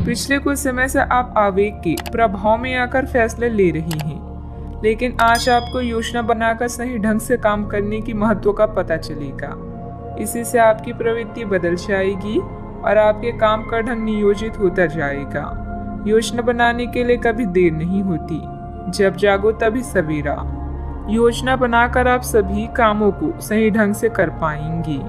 पिछले कुछ समय से आप आवेग के प्रभाव में आकर फैसले ले रही हैं, लेकिन आज आपको योजना बनाकर सही ढंग से काम करने की महत्व का पता चलेगा। इसी से आपकी प्रवृत्ति बदल जाएगी और आपके काम का ढंग नियोजित होता जाएगा। योजना बनाने के लिए कभी देर नहीं होती, जब जागो तभी सवेरा। योजना बनाकर आप सभी कामों को सही ढंग से कर पाएंगी।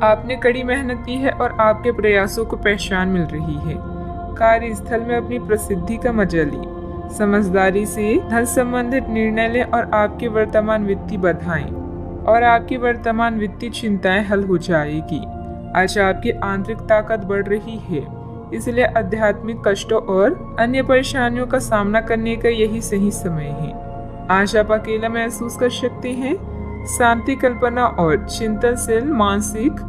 आपने कड़ी मेहनत की है और आपके प्रयासों को पहचान मिल रही है। कार्यस्थल में अपनी प्रसिद्धि का मजा लें, समझदारी से धन संबंधित निर्णय लें और आपकी वर्तमान वित्तीय बाधाएं और आपकी वर्तमान वित्तीय चिंताएं हल हो जाएगी। आज आपकी आंतरिक ताकत बढ़ रही है, इसलिए आध्यात्मिक कष्टों और अन्य परेशानियों का सामना करने का यही सही समय है। आज आप अकेला महसूस कर सकते हैं। शांति, कल्पना और चिंतनशील मानसिक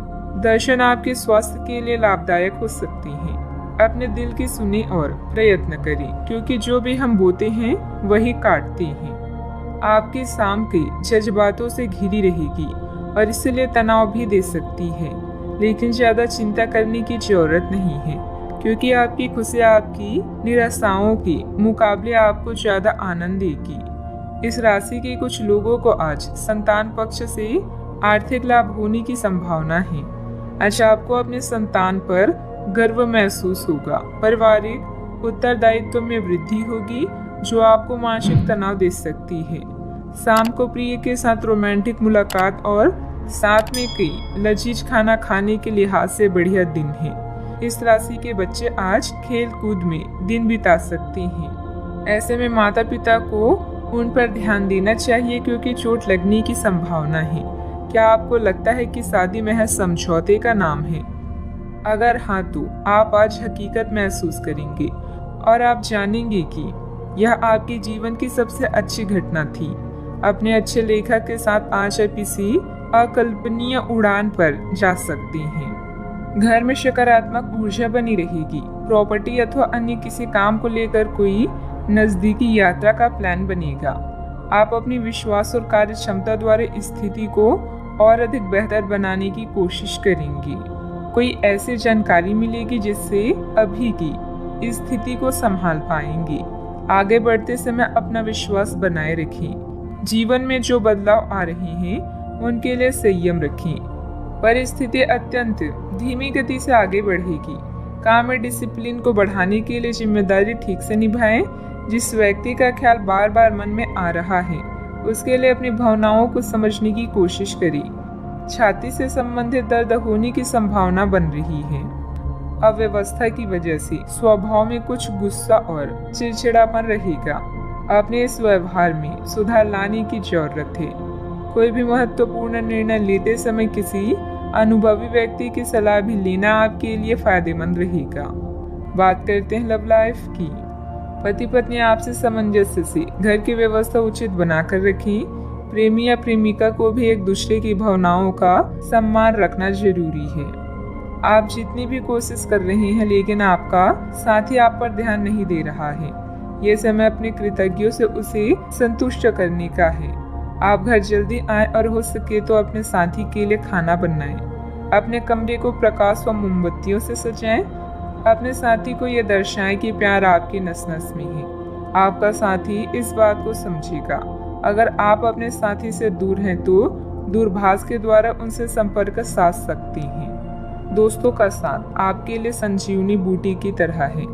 दर्शन आपके स्वास्थ्य के लिए लाभदायक हो सकती हैं। अपने दिल की सुने और प्रयत्न करें, क्योंकि जो भी हम बोते हैं वही काटते हैं। आपकी शाम के जज्बातों से घिरी रहेगी और इसलिए तनाव भी दे सकती है, लेकिन ज्यादा चिंता करने की जरूरत नहीं है, क्योंकि आपकी खुशी आपकी निराशाओं के मुकाबले आपको ज्यादा आनंद देगी। इस राशि के कुछ लोगों को आज संतान पक्ष से आर्थिक लाभ होने की संभावना है। आज आपको अपने संतान पर गर्व महसूस होगा। पारिवारिक उत्तरदायित्व में वृद्धि होगी, जो आपको मानसिक तनाव दे सकती है। शाम को प्रिय के साथ रोमांटिक मुलाकात और साथ में कई लजीज खाना खाने के लिहाज से बढ़िया दिन है। इस राशि के बच्चे आज खेल कूद में दिन बिता सकते हैं। ऐसे में माता पिता को उन पर ध्यान देना चाहिए, क्योंकि चोट लगने की संभावना है। क्या आपको लगता है कि शादी महज समझौते का नाम है? अगर हाँ, तो आप आज हकीकत महसूस करेंगे और आप जानेंगे कि यह आपके जीवन की सबसे अच्छी घटना थी। अपने अच्छे लेखक के साथ आज आप किसी अकल्पनीय उड़ान पर जा सकते हैं। घर में सकारात्मक ऊर्जा बनी रहेगी। प्रॉपर्टी अथवा अन्य किसी काम को लेकर कोई नजदीकी यात्रा का प्लान बनेगा। आप अपनी विश्वास और कार्य क्षमता द्वारा स्थिति को और अधिक बेहतर बनाने की कोशिश करेंगे। कोई ऐसी जानकारी मिलेगी जिससे अभी की स्थिति को संभाल पाएंगे। आगे बढ़ते समय अपना विश्वास बनाए रखें। जीवन में जो बदलाव आ रहे हैं उनके लिए संयम रखें। परिस्थिति अत्यंत धीमी गति से आगे बढ़ेगी। काम में डिसिप्लिन को बढ़ाने के लिए जिम्मेदारी ठीक से निभाएं। जिस व्यक्ति का ख्याल बार बार मन में आ रहा है, उसके लिए अपनी भावनाओं को समझने की कोशिश करें। छाती से संबंधित दर्द होने की संभावना बन रही है। अव्यवस्था की वजह से स्वभाव में कुछ गुस्सा और चिड़चिड़ापन रहेगा। अपने इस व्यवहार में सुधार लाने की जरूरत है। कोई भी महत्वपूर्ण निर्णय लेते समय किसी अनुभवी व्यक्ति की सलाह भी लेना आपके लिए फायदेमंद रहेगा। बात करते हैं लव लाइफ की। पति पत्नी आपसे सामंजस्य से घर की व्यवस्था उचित बनाकर रखें। प्रेमी या प्रेमिका को भी एक दूसरे की भावनाओं का सम्मान रखना जरूरी है। आप जितनी भी कोशिश कर रहे हैं, लेकिन आपका साथी आप पर ध्यान नहीं दे रहा है। ये समय अपने कृतज्ञों से उसे संतुष्ट करने का है। आप घर जल्दी आएं और हो सके तो अपने साथी के लिए खाना बनाएं। अपने कमरे को प्रकाश व मोमबत्तियों से सजाएं। अपने साथी को यह दर्शाएं कि प्यार आपकी नस नस में है। आपका साथी इस बात को समझेगा। अगर आप अपने साथी से दूर हैं तो दूरभाष के द्वारा उनसे संपर्क साध सकते हैं। दोस्तों का साथ आपके लिए संजीवनी बूटी की तरह है,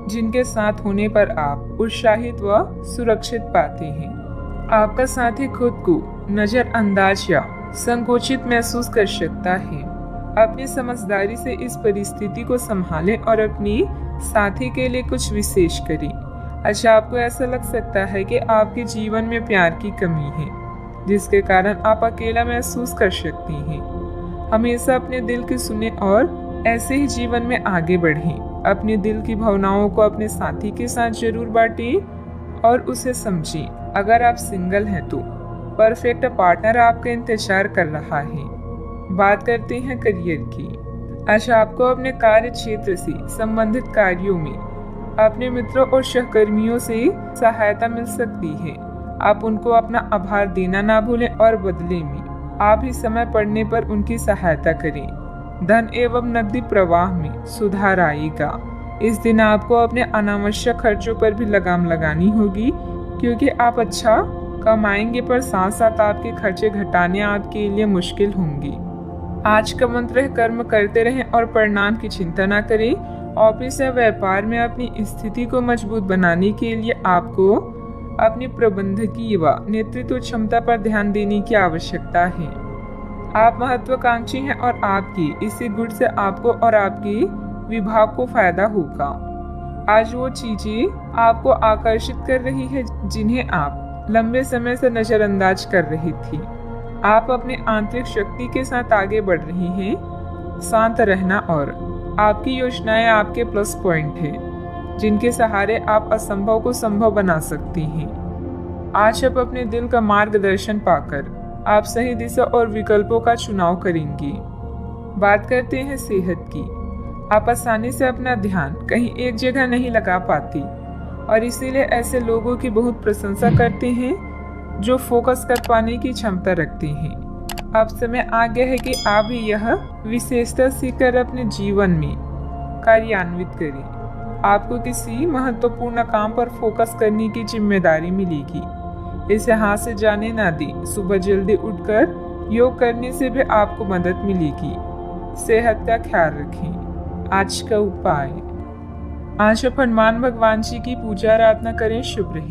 जिनके साथ होने पर आप उत्साहित व सुरक्षित पाते हैं। आपका साथी खुद को नजरअंदाज या संकोचित महसूस कर सकता है। अपनी समझदारी से इस परिस्थिति को संभालें और अपनी साथी के लिए कुछ विशेष करें। अच्छा, आपको ऐसा लग सकता है कि आपके जीवन में प्यार की कमी है, जिसके कारण आप अकेला महसूस कर सकते हैं। हमेशा अपने दिल की सुने और ऐसे ही जीवन में आगे बढ़ें। अपने दिल की भावनाओं को अपने साथी के साथ जरूर बांटें और उसे समझें। अगर आप सिंगल हैं तो परफेक्ट पार्टनर आपका इंतजार कर रहा है। बात करते हैं करियर की। अच्छा, आपको अपने कार्य क्षेत्र से संबंधित कार्यों में अपने मित्रों और सहकर्मियों से सहायता मिल सकती है। आप उनको अपना आभार देना ना भूलें और बदले में आप ही समय पड़ने पर उनकी सहायता करें। धन एवं नकदी प्रवाह में सुधार आएगा। इस दिन आपको अपने अनावश्यक खर्चों पर भी लगाम लगानी होगी, क्योंकि आप अच्छा कमाएंगे पर साथ साथ आपके खर्चे घटाने आपके लिए मुश्किल होंगी। आज का मंत्र है, कर्म करते रहें और परिणाम की चिंता न करें। ऑफिस या व्यापार में अपनी स्थिति को मजबूत बनाने के लिए आपको अपनी प्रबंधकीय व नेतृत्व क्षमता पर ध्यान देने की आवश्यकता है। आप महत्वाकांक्षी हैं और आपकी इसी गुण से आपको और आपके विभाग को फायदा होगा। आज वो चीजें आपको आकर्षित कर रही है जिन्हें आप लंबे समय से नजरअंदाज कर रही थी। आप अपनी आंतरिक शक्ति के साथ आगे बढ़ रही हैं। शांत रहना और आपकी योजनाएं आपके प्लस पॉइंट है, जिनके सहारे आप असंभव को संभव बना सकती हैं। आज आप अपने दिल का मार्गदर्शन पाकर आप सही दिशा और विकल्पों का चुनाव करेंगी। बात करते हैं सेहत की। आप आसानी से अपना ध्यान कहीं एक जगह नहीं लगा पाती और इसीलिए ऐसे लोगों की बहुत प्रशंसा करते हैं जो फोकस कर पाने की क्षमता रखते हैं। अब समय आ गया है कि आप भी यह विशेषता सीखकर अपने जीवन में कार्यान्वित करें। आपको किसी महत्वपूर्ण काम पर फोकस करने की जिम्मेदारी मिलेगी। इसे हाथ से जाने ना दें। सुबह जल्दी उठकर योग करने से भी आपको मदद मिलेगी। सेहत का ख्याल रखें। आज का उपाय, आज आप हनुमान भगवान जी की पूजा आराधना करें। शुभ रहे।